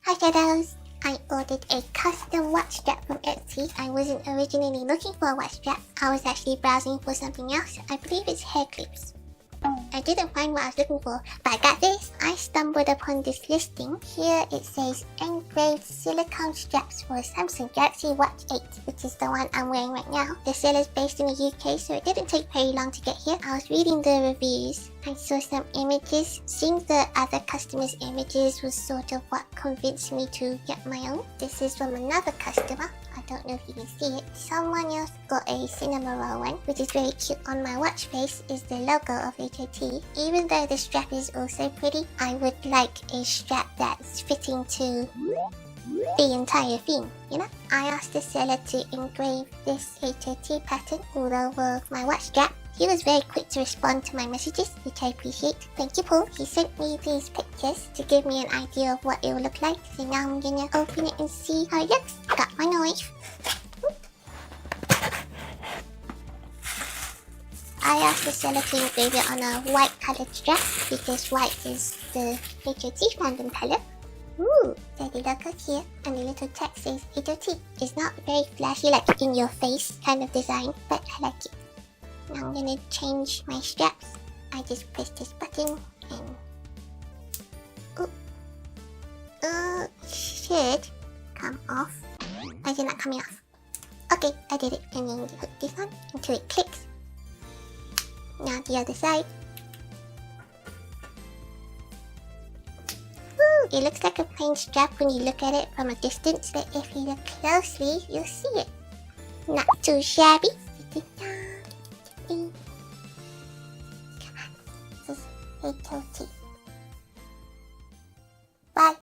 Hi shadows! I ordered a custom watch strap from Etsy. I wasn't originally looking for a watch strap. I was actually browsing for something else. I believe it's hair clips. I didn't find what I was looking for, but I got this. I stumbled upon this listing. Here it says engraved silicone straps for a Samsung Galaxy Watch 8, which is the one I'm wearing right now. The seller's based in the UK, so it didn't take very long to get here. I was reading the reviews. I saw some images. Seeing the other customers' images was sort of what convinced me to get my own. This is from another customer. I don't know if you can see it. Someone else got a cinema roll one, which is very cute. On my watch face is the logo of H.O.T. Even though the strap is also pretty, I would like a strap that's fitting to the entire theme, you know? I asked the seller to engrave this H.O.T pattern all over my watch strap. He was very quick to respond to my messages, which I appreciate. Thank you, Paul. He sent me these pictures to give me an idea of what it will look like. So now I'm gonna open it and see how it looks. Got my knife. I asked the seller to engrave it on a white colored strap because white is the H.O.T fandom color. Ooh, so the logo here and the little text says H.O.T. It's not very flashy, like in your face kind of design, but I like it. Now I'm gonna change my straps. I just press this button and should come off. Why is it not coming off? Okay, I did it. And then you hook this on until it clicks. Now the other side. Ooh, it looks like a plain strap when you look at it from a distance, but if you look closely, you'll see it. Not too shabby. Come on, this is H.O.T.